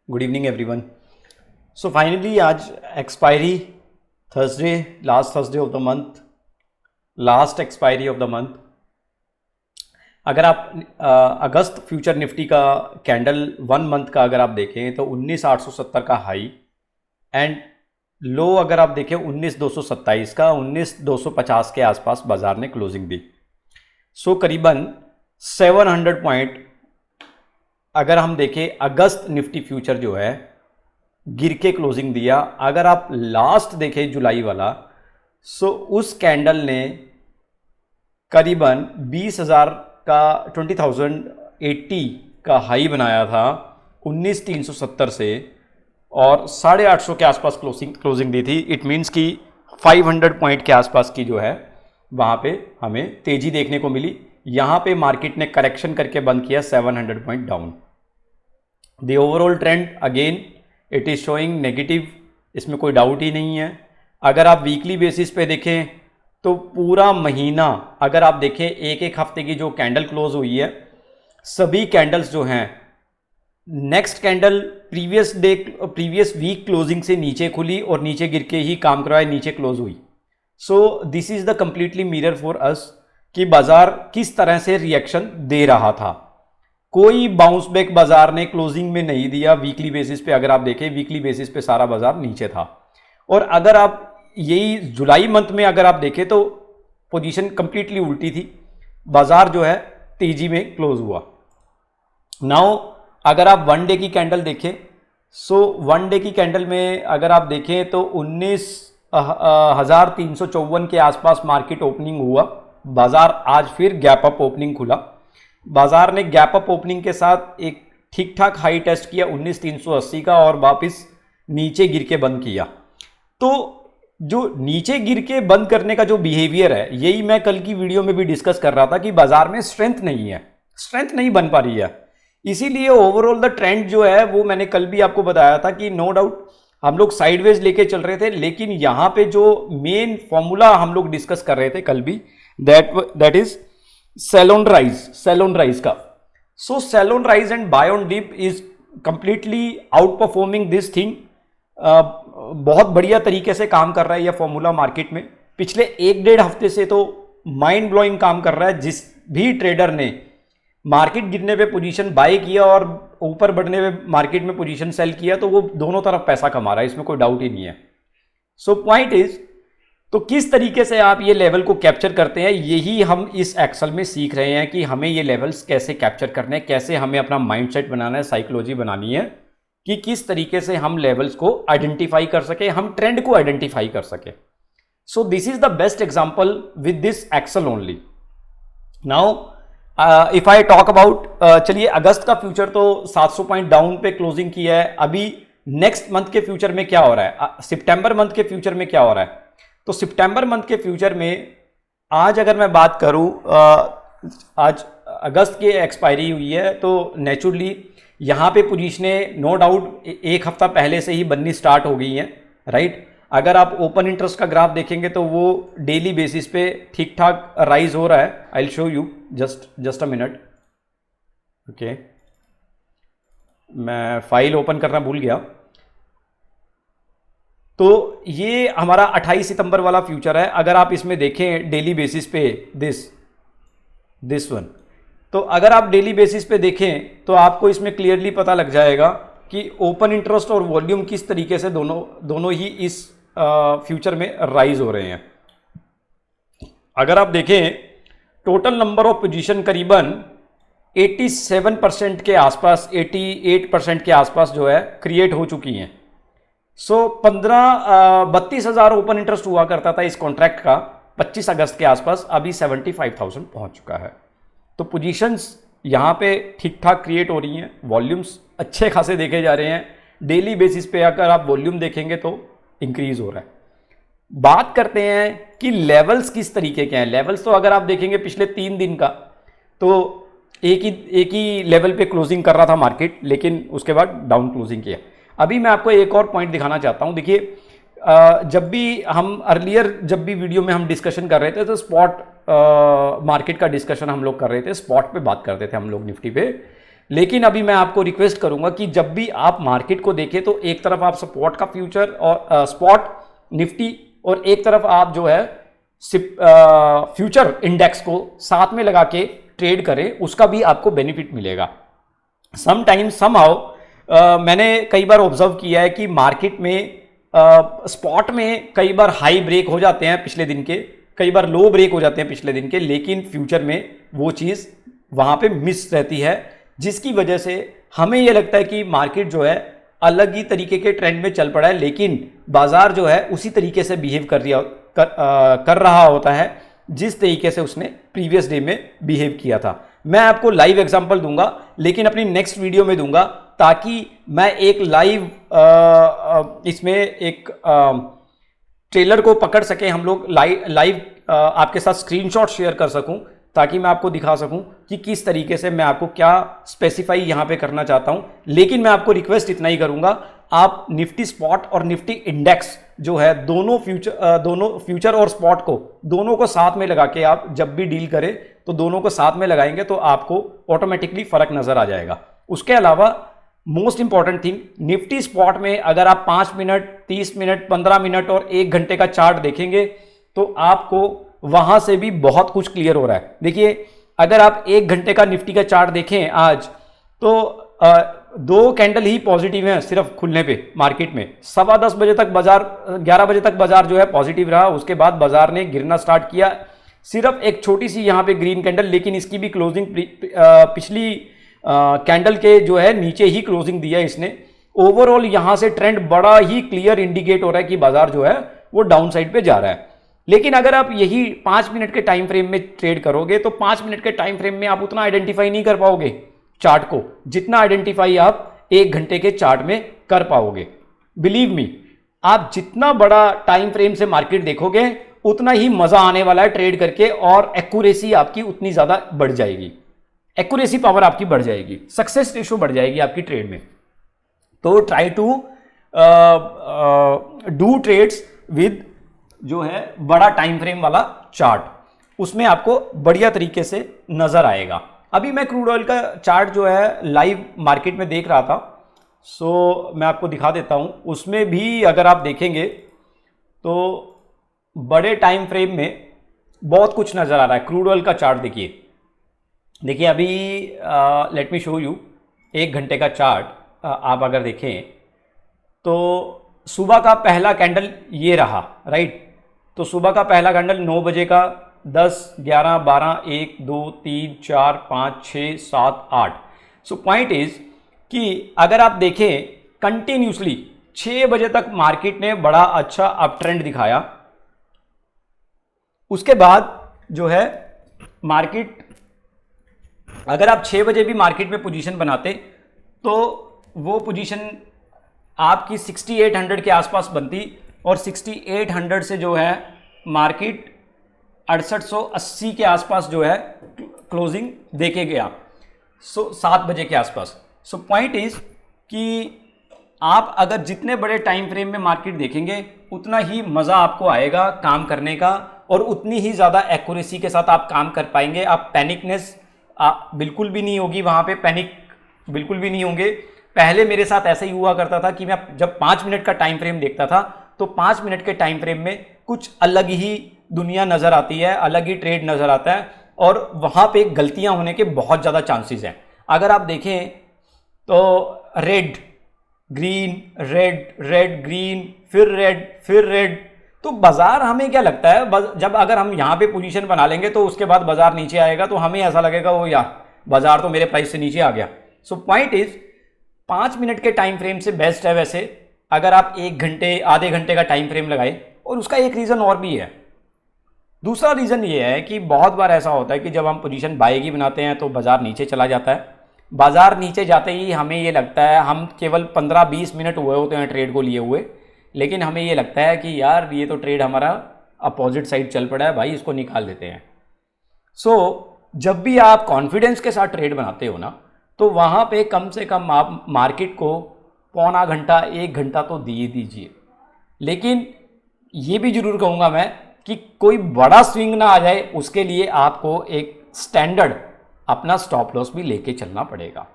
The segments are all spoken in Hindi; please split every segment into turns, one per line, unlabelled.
Good evening everyone. So finally आज expiry Thursday, last Thursday of the month, last expiry of the month. अगर आप अगस्त फ्यूचर निफ्टी का कैंडल 1 मंथ का अगर आप देखें तो 19,870 का हाई एंड लो अगर आप देखें 19,227 का, 19,250 के आसपास बाजार ने क्लोजिंग दी। सो करीबन 700 पॉइंट अगर हम देखें अगस्त निफ्टी फ्यूचर जो है गिर के क्लोजिंग दिया। अगर आप लास्ट देखें जुलाई वाला, सो उस कैंडल ने करीबन 20,000 का 20,080 का हाई बनाया था 19,370 से और 850 के आसपास क्लोजिंग दी थी। इट मीन्स कि 500 पॉइंट के आसपास की जो है वहाँ पे हमें तेजी देखने को मिली। यहाँ पे मार्केट ने करेक्शन करके बंद किया 700 point down. The overall trend again it is showing negative, इसमें कोई डाउट ही नहीं है। अगर आप वीकली बेसिस पे देखें तो पूरा महीना अगर आप देखें एक एक हफ्ते की जो कैंडल क्लोज हुई है, सभी कैंडल्स जो हैं next candle previous week closing से नीचे खुली और नीचे गिर के ही काम करवाए नीचे क्लोज हुई। सो this is the completely mirror for us कि बाजार किस तरह से रिएक्शन दे रहा था। कोई बाउंस बैक बाजार ने क्लोजिंग में नहीं दिया। वीकली बेसिस पे अगर आप देखें, वीकली बेसिस पे सारा बाजार नीचे था। और अगर आप यही जुलाई मंथ में अगर आप देखें तो पोजीशन कंप्लीटली उल्टी थी, बाजार जो है तेजी में क्लोज हुआ। नाउ अगर आप 1 डे की कैंडल देखें, सो 1 डे की कैंडल में अगर आप देखें तो 19,354 के आसपास मार्केट ओपनिंग हुआ। बाजार आज फिर गैप अप ओपनिंग खुला। बाजार ने गैप अप ओपनिंग के साथ एक ठीक ठाक हाई टेस्ट किया 19,380 का और वापस नीचे गिर के बंद किया। तो जो नीचे गिर के बंद करने का जो बिहेवियर है, यही मैं कल की वीडियो में भी डिस्कस कर रहा था कि बाजार में स्ट्रेंथ नहीं है, स्ट्रेंथ नहीं बन पा रही है। इसीलिए ओवरऑल द ट्रेंड जो है वो मैंने कल भी आपको बताया था कि नो डाउट हम लोग साइडवेज लेके चल रहे थे, लेकिन यहां पे जो मेन फॉर्मूला हम लोग डिस्कस कर रहे थे कल भी, that is sell on rise का। So sell on rise and buy on dip is completely outperforming this thing. बहुत बढ़िया तरीके से काम कर रहा है यह फॉर्मूला मार्केट में। पिछले 1-1.5 हफ्ते से तो माइंड ब्लोइंग काम कर रहा है। जिस भी ट्रेडर ने मार्केट गिरने पे पोजीशन बाय किया और ऊपर बढ़ने पे मार्केट में पोजीशन सेल किया, तो वो दोनों तरफ पैसा कमा रहा है, इसमें कोई डाउट ही नहीं है। सो पॉइंट इज, तो किस तरीके से आप ये लेवल को कैप्चर करते हैं, यही हम इस एक्सेल में सीख रहे हैं कि हमें ये लेवल्स कैसे कैप्चर करने हैं, कैसे हमें अपना माइंडसेट बनाना है, साइकोलॉजी बनानी है कि किस तरीके से हम लेवल्स को आइडेंटिफाई कर सके, हम ट्रेंड को आइडेंटिफाई कर सके। So this is the best example with this excel only. Now if I talk about, चलिए अगस्त का फ्यूचर तो 700 पॉइंट डाउन पे क्लोजिंग किया है। अभी नेक्स्ट मंथ के फ्यूचर में क्या हो रहा है, सितंबर मंथ के फ्यूचर में क्या हो रहा है? तो सितंबर मंथ के फ्यूचर में आज अगर मैं बात करूं, आज अगस्त की एक्सपायरी हुई है, तो नेचुरली यहाँ पे पोजीशनें नो डाउट एक हफ्ता पहले से ही बननी स्टार्ट हो गई हैं, राइट। अगर आप ओपन इंटरेस्ट का ग्राफ देखेंगे तो वो डेली बेसिस पे ठीक ठाक राइज हो रहा है। I will show you just a minute. Okay, मैं फाइल ओपन करना भूल गया। तो ये हमारा 28 सितंबर वाला फ्यूचर है। अगर आप इसमें देखें डेली बेसिस पे दिस वन, तो अगर आप डेली बेसिस पे देखें तो आपको इसमें क्लियरली पता लग जाएगा कि ओपन इंटरेस्ट और वॉल्यूम किस तरीके से दोनों ही इस फ्यूचर में राइज हो रहे हैं। अगर आप देखें टोटल नंबर ऑफ पोजीशन करीबन 87% के आसपास, 88% के आसपास जो है क्रिएट हो चुकी हैं। सो 32,000 ओपन इंटरेस्ट हुआ करता था इस कॉन्ट्रैक्ट का 25 अगस्त के आसपास, अभी 75,000 पहुंच चुका है। तो पोजीशंस यहाँ पे ठीक ठाक क्रिएट हो रही हैं, वॉल्यूम्स अच्छे खासे देखे जा रहे हैं। डेली बेसिस पे अगर आप वॉल्यूम देखेंगे तो इंक्रीज हो रहा है। बात करते हैं कि लेवल्स किस तरीके के हैं। लेवल्स तो अगर आप देखेंगे पिछले 3 दिन का, तो एक ही लेवल पे क्लोजिंग कर रहा था मार्केट, लेकिन उसके बाद डाउन क्लोजिंग किया। अभी मैं आपको एक और पॉइंट दिखाना चाहता हूं। देखिए, जब भी हम अर्लियर जब भी वीडियो में हम डिस्कशन कर रहे थे तो स्पॉट मार्केट का डिस्कशन हम लोग कर रहे थे, स्पॉट पे बात करते थे हम लोग निफ्टी पे। लेकिन अभी मैं आपको रिक्वेस्ट करूंगा कि जब भी आप मार्केट को देखें तो एक तरफ आप सपोर्ट का फ्यूचर और स्पॉट निफ्टी और एक तरफ आप जो है फ्यूचर इंडेक्स को साथ में लगा के ट्रेड करें, उसका भी आपको बेनिफिट मिलेगा। समटाइम्स समहाउ मैंने कई बार ऑब्जर्व किया है कि मार्केट में स्पॉट में कई बार हाई ब्रेक हो जाते हैं पिछले दिन के, कई बार लो ब्रेक हो जाते हैं पिछले दिन के, लेकिन फ्यूचर में वो चीज़ वहाँ पे मिस रहती है, जिसकी वजह से हमें ये लगता है कि मार्केट जो है अलग ही तरीके के ट्रेंड में चल पड़ा है, लेकिन बाजार जो है उसी तरीके से बिहेव कर रहा होता है जिस तरीके से उसने प्रीवियस डे में बिहेव किया था। मैं आपको लाइव एग्जांपल दूंगा, लेकिन अपनी नेक्स्ट वीडियो में दूंगा, ताकि मैं एक लाइव इसमें एक ट्रेलर को पकड़ सके हम लोग, लाइव आपके साथ स्क्रीनशॉट शेयर कर सकूं, ताकि मैं आपको दिखा सकूं कि किस तरीके से मैं आपको क्या स्पेसिफाई यहां पे करना चाहता हूं। लेकिन मैं आपको रिक्वेस्ट इतना ही करूंगा, आप निफ्टी स्पॉट और निफ्टी इंडेक्स जो है दोनों फ्यूचर और स्पॉट को दोनों को साथ में लगा के आप जब भी डील करें तो दोनों को साथ में लगाएंगे तो आपको ऑटोमेटिकली फर्क नजर आ जाएगा। उसके अलावा most important thing, Nifty spot में अगर आप 5 मिनट 30 मिनट 15 मिनट और 1 घंटे का चार्ट देखेंगे तो आपको वहां से भी बहुत कुछ क्लियर हो रहा है। देखिए, अगर आप 1 घंटे का निफ्टी का चार्ट देखें आज, तो 2 कैंडल ही पॉजिटिव हैं सिर्फ खुलने पे मार्केट में। 10:15 बजे तक बाजार, 11 बजे तक बाजार जो है पॉजिटिव रहा, उसके बाद बाजार ने गिरना स्टार्ट किया। सिर्फ एक छोटी सी यहाँ पे ग्रीन कैंडल, लेकिन इसकी भी क्लोजिंग पिछली कैंडल के जो है नीचे ही क्लोजिंग दिया इसने। ओवरऑल यहां से ट्रेंड बड़ा ही क्लियर इंडिकेट हो रहा है कि बाजार जो है वो डाउन साइड पे जा रहा है। लेकिन अगर आप यही 5 मिनट के टाइम फ्रेम में ट्रेड करोगे तो 5 मिनट के टाइम फ्रेम में आप उतना आइडेंटिफाई नहीं कर पाओगे चार्ट को, जितना आइडेंटिफाई आप 1 घंटे के चार्ट में कर पाओगे। बिलीव मी, आप जितना बड़ा टाइम फ्रेम से मार्केट देखोगे उतना ही मजा आने वाला है ट्रेड करके, और एक्यूरेसी आपकी उतनी ज्यादा बढ़ जाएगी, एक्यूरेसी पावर आपकी बढ़ जाएगी, सक्सेस रेशो बढ़ जाएगी आपकी ट्रेड में। तो try to do trades with जो है बड़ा टाइम फ्रेम वाला चार्ट, उसमें आपको बढ़िया तरीके से नजर आएगा। अभी मैं क्रूड ऑयल का चार्ट जो है लाइव मार्केट में देख रहा था, सो मैं आपको दिखा देता हूं। उसमें भी अगर आप देखेंगे तो बड़े टाइम फ्रेम में बहुत कुछ नजर आ रहा है। क्रूड ऑयल का चार्ट देखिए अभी लेट मी शो यू 1 घंटे का चार्ट। आप अगर देखें तो सुबह का पहला कैंडल ये रहा, राइट। तो सुबह का पहला कैंडल 9 बजे का 10, 11, 12, 1, 2, 3, 4, 5, 6, 7, 8। सो पॉइंट इज कि अगर आप देखें कंटिन्यूसली 6 बजे तक मार्केट ने बड़ा अच्छा अप ट्रेंड दिखाया। उसके बाद जो है मार्केट, अगर आप 6 बजे भी मार्केट में पोजीशन बनाते तो वो पोजीशन आपकी 6800 के आसपास बनती, और 6800 से जो है मार्केट 6880 के आसपास जो है क्लोजिंग देके गया, 7 बजे के आसपास। सो पॉइंट इज कि आप अगर जितने बड़े टाइम फ्रेम में मार्केट देखेंगे उतना ही मज़ा आपको आएगा काम करने का, और उतनी ही ज़्यादा एक्यूरेसी के साथ आप काम कर पाएंगे। आप पैनिकनेस बिल्कुल भी नहीं होगी, वहाँ पे पैनिक बिल्कुल भी नहीं होंगे। पहले मेरे साथ ऐसा ही हुआ करता था कि मैं जब 5 मिनट का टाइम फ्रेम देखता था तो 5 मिनट के टाइम फ्रेम में कुछ अलग ही दुनिया नज़र आती है, अलग ही ट्रेड नज़र आता है, और वहाँ पे गलतियाँ होने के बहुत ज़्यादा चांसेस हैं। अगर आप देखें तो red green red red green फिर रेड, तो बाजार हमें क्या लगता है, जब अगर हम यहाँ पे पोजीशन बना लेंगे तो उसके बाद बाजार नीचे आएगा तो हमें ऐसा लगेगा वो यार बाजार तो मेरे प्राइस से नीचे आ गया। सो पॉइंट इज 5 मिनट के टाइम फ्रेम से बेस्ट है वैसे अगर आप 1 घंटे आधे घंटे का टाइम फ्रेम लगाए। और उसका एक रीज़न और भी है। दूसरा रीज़न ये है कि बहुत बार ऐसा होता है कि जब हम पोजीशन बाय की बनाते हैं तो बाजार नीचे चला जाता है। बाजार नीचे जाते ही हमें ये लगता है, हम केवल 15-20 मिनट हुए होते हैं ट्रेड को लिए हुए, लेकिन हमें ये लगता है कि यार ये तो ट्रेड हमारा अपोजिट साइड चल पड़ा है, भाई इसको निकाल देते हैं। सो जब भी आप कॉन्फिडेंस के साथ ट्रेड बनाते हो ना, तो वहाँ पे कम से कम आप मार्केट को पौना घंटा 1 घंटा तो दिए दीजिए। लेकिन ये भी जरूर कहूँगा मैं कि कोई बड़ा स्विंग ना आ जाए, उसके लिए आपको एक स्टैंडर्ड अपना स्टॉप लॉस भी लेके चलना पड़ेगा।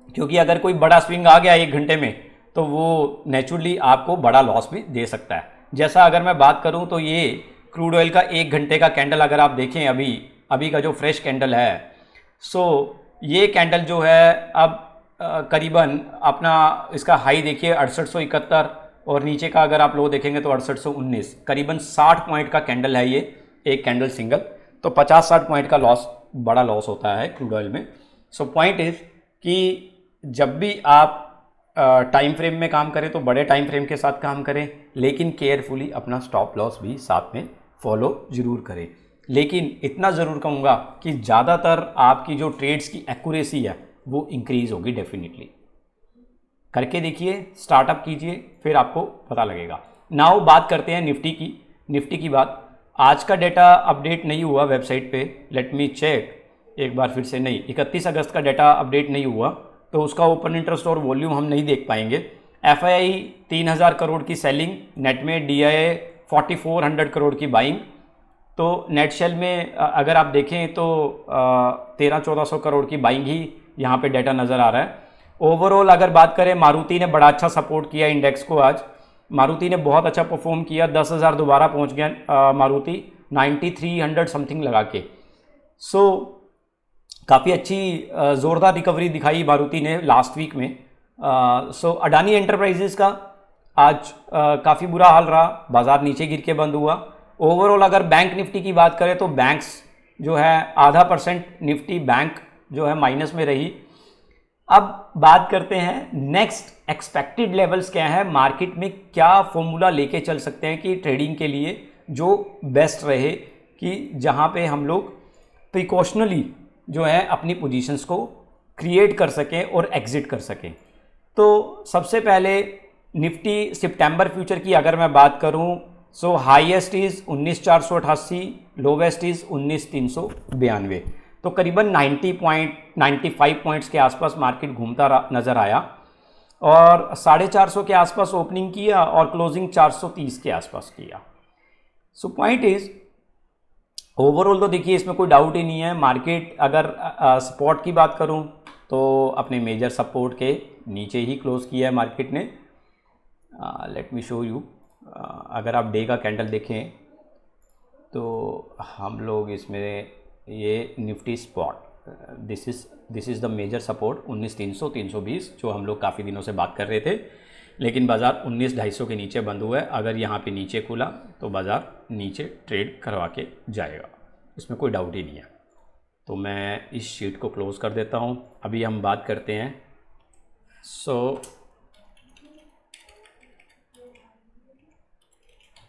क्योंकि अगर कोई बड़ा स्विंग आ गया 1 घंटे में तो वो नेचुरली आपको बड़ा लॉस भी दे सकता है। जैसा अगर मैं बात करूं तो ये क्रूड ऑयल का 1 घंटे का कैंडल अगर आप देखें अभी अभी का जो फ्रेश कैंडल है, सो ये कैंडल जो है अब करीबन अपना इसका हाई देखिए 6871 और नीचे का अगर आप लो देखेंगे तो 6819, करीबन 60 पॉइंट का कैंडल है ये एक कैंडल सिंगल। तो 50-60 पॉइंट का लॉस बड़ा लॉस होता है क्रूड ऑयल में। सो पॉइंट इज कि जब भी आप टाइम फ्रेम में काम करें तो बड़े टाइम फ्रेम के साथ काम करें, लेकिन केयरफुली अपना स्टॉप लॉस भी साथ में फॉलो ज़रूर करें। लेकिन इतना ज़रूर कहूँगा कि ज़्यादातर आपकी जो ट्रेड्स की एक्यूरेसी है वो इंक्रीज़ होगी डेफिनेटली। करके देखिए, स्टार्टअप कीजिए, फिर आपको पता लगेगा। नाउ बात करते हैं निफ्टी की। निफ्टी की बात, आज का डेटा अपडेट नहीं हुआ वेबसाइट पे, लेट मी चेक एक बार फिर से। नहीं, 31 अगस्त का डेटा अपडेट नहीं हुआ तो उसका ओपन इंटरेस्ट और वॉल्यूम हम नहीं देख पाएंगे। एफआईआई 3000 करोड़ की सेलिंग, नेट में डीआईए 4400 करोड़ की बाइंग। तो नेट शेल में अगर आप देखें तो 1300-1400 करोड़ की बाइंग ही यहाँ पे डेटा नज़र आ रहा है। ओवरऑल अगर बात करें, मारुति ने बड़ा अच्छा सपोर्ट किया इंडेक्स को। आज मारुति ने बहुत अच्छा परफॉर्म किया, 10,000 दोबारा पहुँच गया मारुति 9300 समथिंग लगा के। सो काफ़ी अच्छी ज़ोरदार रिकवरी दिखाई मारुति ने लास्ट वीक में। सो अडानी एंटरप्राइजेस का आज काफ़ी बुरा हाल रहा, बाजार नीचे गिर के बंद हुआ। ओवरऑल अगर बैंक निफ्टी की बात करें तो बैंक्स जो है 0.5% निफ्टी बैंक जो है माइनस में रही। अब बात करते हैं नेक्स्ट एक्सपेक्टेड लेवल्स क्या है, मार्केट में क्या फॉर्मूला लेके चल सकते हैं कि ट्रेडिंग के लिए जो बेस्ट रहे, कि जहां पे हम लोग प्रिकॉशनली जो है अपनी पोजीशंस को क्रिएट कर सकें और एग्जिट कर सकें। तो सबसे पहले निफ्टी सितंबर फ्यूचर की अगर मैं बात करूं, सो हाईएस्ट इज़ 19,488, लोवेस्ट इज़ 19,392। तो करीबन 95 पॉइंट्स के आसपास मार्केट घूमता नज़र आया और 450 के आसपास ओपनिंग किया और क्लोजिंग 430 के आसपास किया। सो पॉइंट इज़ ओवरऑल तो देखिए इसमें कोई डाउट ही नहीं है, मार्केट अगर सपोर्ट की बात करूं तो अपने मेजर सपोर्ट के नीचे ही क्लोज किया है मार्केट ने। लेट मी शो यू, अगर आप डे का कैंडल देखें तो हम लोग इसमें ये Nifty spot, this is the major support 19,300 320 जो हम लोग काफ़ी दिनों से बात कर रहे थे, लेकिन बाज़ार 19,250 के नीचे बंद हुआ है। अगर यहाँ पे नीचे खुला तो बाज़ार नीचे ट्रेड करवा के जाएगा, इसमें कोई डाउट ही नहीं है। तो मैं इस शीट को क्लोज़ कर देता हूँ। अभी हम बात करते हैं, so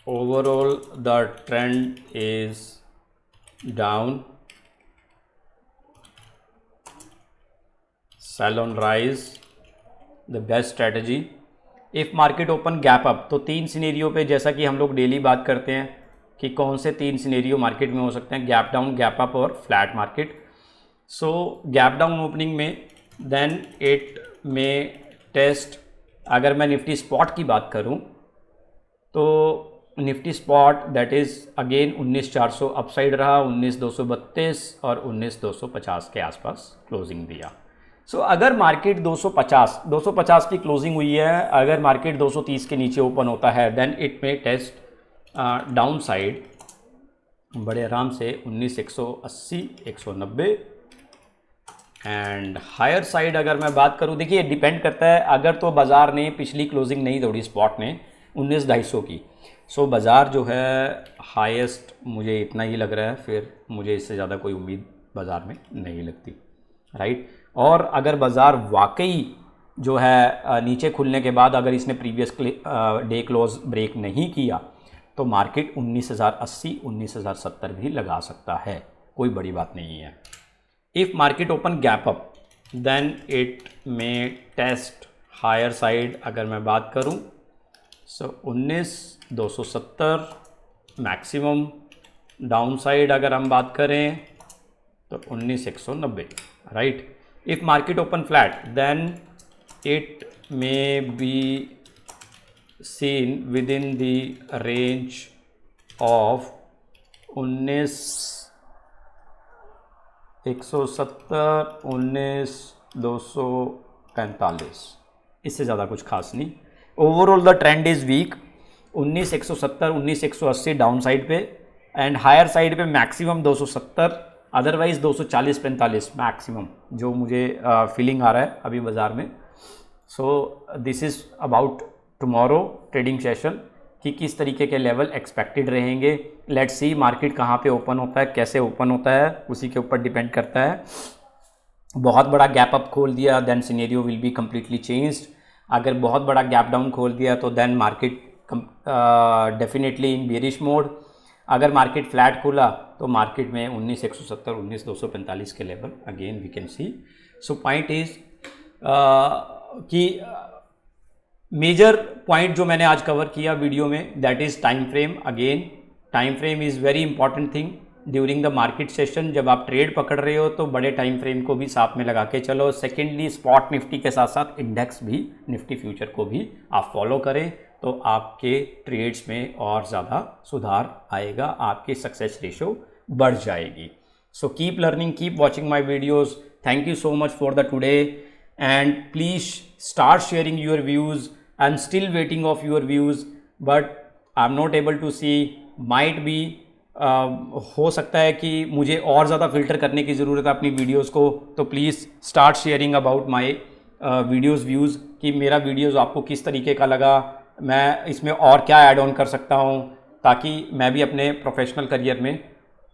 overall the trend is down, sell on rise, the best strategy if market open gap up. तो 3 सिनेरियो पे, जैसा कि हम लोग डेली बात करते हैं कि कौन से 3 सिनेरियो मार्केट में हो सकते हैं, गैप डाउन, गैप अप और फ्लैट मार्केट। सो गैप डाउन ओपनिंग में देन इट में टेस्ट, अगर मैं निफ्टी स्पॉट की बात करूं तो Nifty spot that is again 19,400 upside रहा, 19,232 और 19,250 के आसपास क्लोजिंग दिया। सो अगर मार्केट 250 की क्लोजिंग हुई है, अगर मार्केट 230 के नीचे ओपन होता है then it may test down side बड़े आराम से 19,180 190 एंड हायर साइड अगर मैं बात करूं, देखिए डिपेंड करता है। अगर तो बाज़ार ने पिछली क्लोजिंग नहीं तोड़ी स्पॉट ने 19,250 की, सो बाज़ार जो है हाईएस्ट मुझे इतना ही लग रहा है, फिर मुझे इससे ज़्यादा कोई उम्मीद बाज़ार में नहीं लगती, राइट। और अगर बाज़ार वाकई जो है नीचे खुलने के बाद अगर इसने प्रीवियस डे क्लोज ब्रेक नहीं किया तो मार्केट 19,080 19,070 भी लगा सकता है, कोई बड़ी बात नहीं है। If market open gap up then it may test higher side, अगर मैं बात करूं सो 19,270 मैक्सिमम, डाउन साइड अगर हम बात करें तो 19,190, right. If market open flat then it may be seen within the range of 19,170 19,250 45, इससे ज़्यादा कुछ खास नहीं। Overall the trend is week. 19,170 19,180 down side पे एंड हायर साइड पे मैक्सिमम 270, अदरवाइज 240-45 मैक्सिमम जो मुझे फीलिंग आ रहा है अभी बाज़ार में। So this is about tomorrow trading session कि किस तरीके के लेवल एक्सपेक्टेड रहेंगे। लेट्स सी मार्केट कहाँ पे ओपन होता है, कैसे ओपन होता है, उसी के ऊपर डिपेंड करता है। बहुत बड़ा गैप अप खोल दिया then scenario will be completely changed. अगर बहुत बड़ा गैप डाउन खोल दिया तो then market definitely in bearish mode. अगर मार्केट फ्लैट खुला तो मार्केट में 19,170 19,245 के level again we can see. So point is कि मेजर पॉइंट जो मैंने आज कवर किया वीडियो में that is time frame. Again time frame is very important thing during the market session. जब आप ट्रेड पकड़ रहे हो तो बड़े टाइम फ्रेम को भी साथ में लगा के चलो। सेकेंडली स्पॉट निफ्टी के साथ साथ इंडेक्स भी, निफ्टी फ्यूचर को भी आप फॉलो करें तो आपके ट्रेड्स में और ज़्यादा सुधार आएगा, आपकी सक्सेस रेशो बढ़ जाएगी। So keep learning, keep watching my videos. Thank you so much for the today and please start sharing your views. I'm still waiting of your views but I'm not able to see, might be हो सकता है कि मुझे और ज़्यादा फिल्टर करने की ज़रूरत है अपनी वीडियोस को। तो please start sharing about my videos views कि मेरा वीडियोस आपको किस तरीके का लगा, मैं इसमें और क्या ऐड ऑन कर सकता हूँ ताकि मैं भी अपने प्रोफेशनल करियर में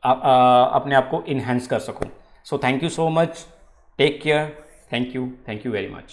अपने आप को इन्हेंस कर सकूँ। So thank you so much, take care, thank you very much.